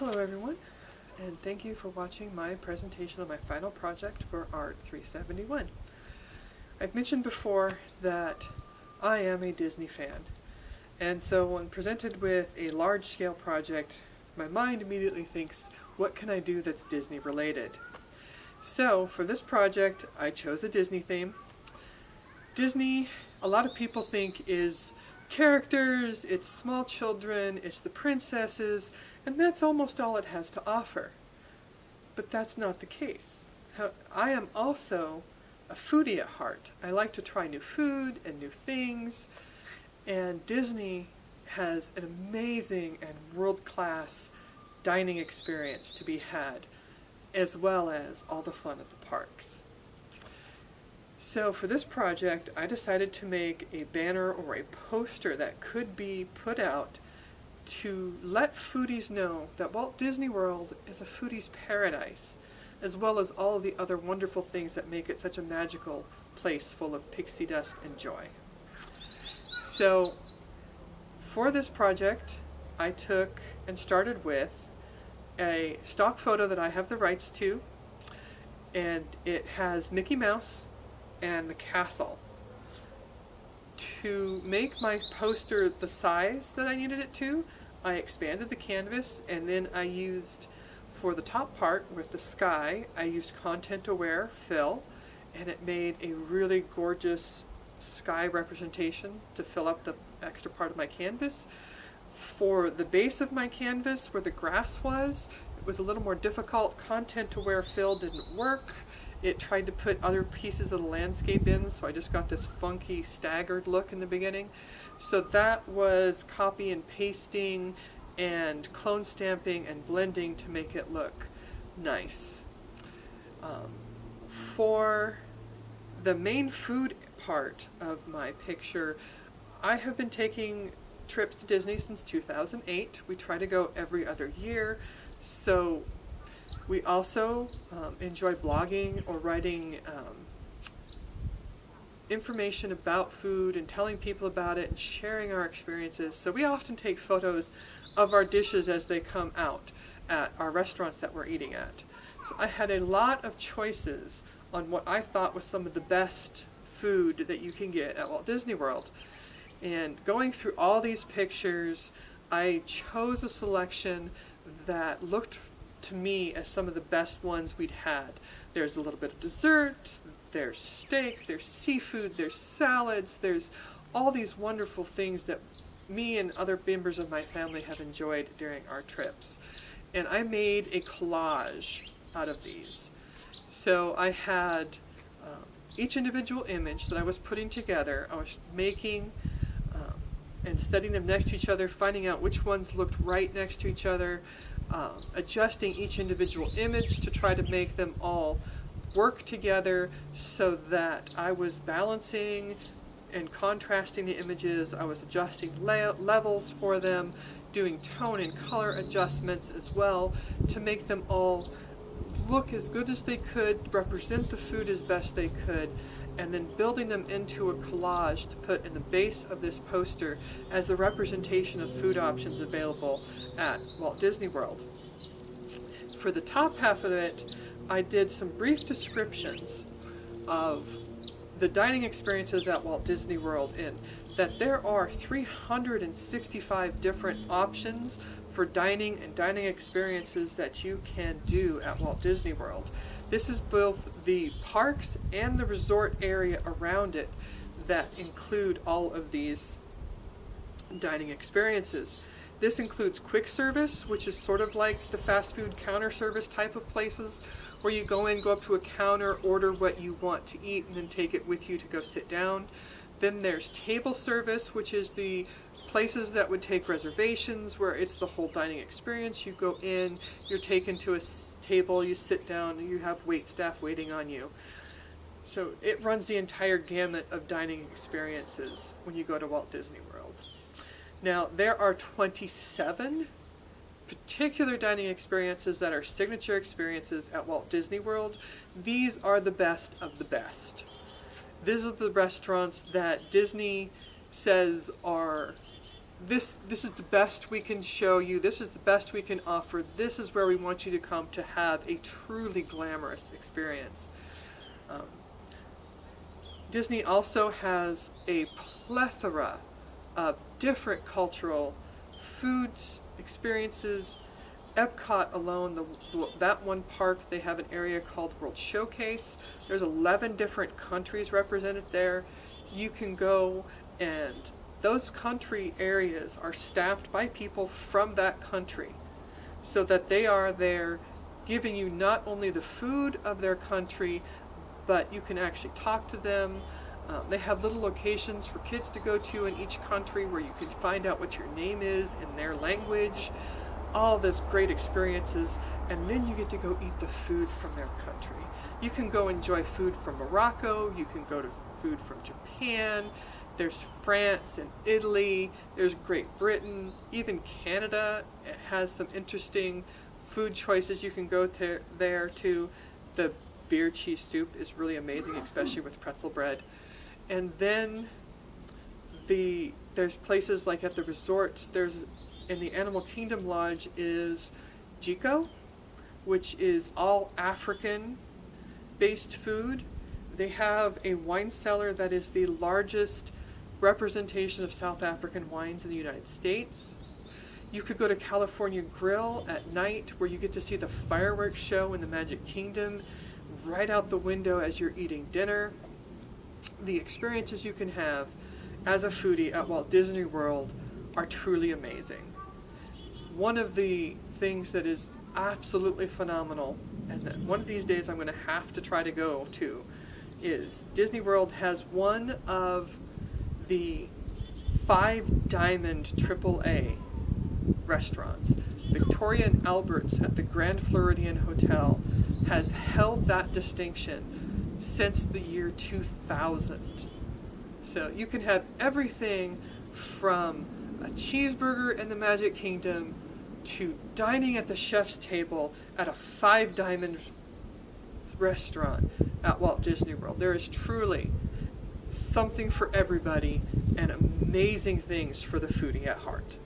Hello everyone, and thank you for watching my presentation of my final project for Art 371. I've mentioned before that I am a Disney fan, and so when presented with a large-scale project, my mind immediately thinks, what can I do that's Disney related? So for this project, I chose a Disney theme. Disney, a lot of people think, is characters, it's small children, it's the princesses, and that's almost all it has to offer. But that's not the case. I am also a foodie at heart. I like to try new food and new things, and Disney has an amazing and world-class dining experience to be had, as well as all the fun at the parks. So for this project, I decided to make a banner or a poster that could be put out to let foodies know that Walt Disney World is a foodie's paradise, as well as all of the other wonderful things that make it such a magical place full of pixie dust and joy. So for this project, I took and started with a stock photo that I have the rights to, and it has Mickey Mouse and the castle. To make my poster the size that I needed it to, I expanded the canvas, and then I used, for the top part with the sky, I used content-aware fill, and it made a really gorgeous sky representation to fill up the extra part of my canvas. For the base of my canvas, where the grass was, it was a little more difficult. Content-aware fill didn't work. It tried to put other pieces of the landscape in, so I just got this funky staggered look in the beginning. So that was copy and pasting and clone stamping and blending to make it look nice. For the main food part of my picture, I have been taking trips to Disney since 2008. We try to go every other year, so we also enjoy blogging or writing information about food and telling people about it and sharing our experiences. So we often take photos of our dishes as they come out at our restaurants that we're eating at. So I had a lot of choices on what I thought was some of the best food that you can get at Walt Disney World. And going through all these pictures, I chose a selection that looked to me as some of the best ones we'd had. There's a little bit of dessert, there's steak, there's seafood, there's salads, there's all these wonderful things that me and other members of my family have enjoyed during our trips. And I made a collage out of these. So I had each individual image that I was putting together, I was making and setting them next to each other, finding out which ones looked right next to each other, adjusting each individual image to try to make them all work together so that I was balancing and contrasting the images. I was adjusting levels for them, doing tone and color adjustments as well to make them all look as good as they could, represent the food as best they could, and then building them into a collage to put in the base of this poster as the representation of food options available at Walt Disney World. For the top half of it, I did some brief descriptions of the dining experiences at Walt Disney World, in that there are 365 different options for dining and dining experiences that you can do at Walt Disney World. This is both the parks and the resort area around it that include all of these dining experiences. This includes quick service, which is sort of like the fast food counter service type of places where you go in, go up to a counter, order what you want to eat, and then take it with you to go sit down. Then there's table service, which is the places that would take reservations, where it's the whole dining experience. You go in, you're taken to a table, you sit down, and you have wait staff waiting on you. So it runs the entire gamut of dining experiences when you go to Walt Disney World. Now, there are 27 particular dining experiences that are signature experiences at Walt Disney World. These are the best of the best. These are the restaurants that Disney says are this is the best we can show you, this is the best we can offer, this is where we want you to come to have a truly glamorous experience. Disney also has a plethora of different cultural foods, experiences. Epcot alone, that one park, they have an area called World Showcase. There's 11 different countries represented there. You can go, and those country areas are staffed by people from that country, so that they are there giving you not only the food of their country, but you can actually talk to them. They have little locations for kids to go to in each country where you can find out what your name is in their language. All this great experiences, and then you get to go eat the food from their country. You can go enjoy food from Morocco, you can go to food from Japan, there's France and Italy, there's Great Britain, even Canada has some interesting food choices you can go to there too. The beer cheese soup is really amazing, especially with pretzel bread. And then there's places like at the resorts, in the Animal Kingdom Lodge is Jiko, which is all African-based food. They have a wine cellar that is the largest representation of South African wines in the United States. You could go to California Grill at night, where you get to see the fireworks show in the Magic Kingdom right out the window as you're eating dinner. The experiences you can have as a foodie at Walt Disney World are truly amazing. One of the things that is absolutely phenomenal, and that one of these days I'm going to have to try to go to, is Disney World has one of the 5 diamond AAA restaurants. Victoria and Albert's at the Grand Floridian Hotel has held that distinction since the year 2000. So you can have everything from a cheeseburger in the Magic Kingdom to dining at the chef's table at a 5 diamond restaurant at Walt Disney World. There is truly something for everybody and amazing things for the foodie at heart.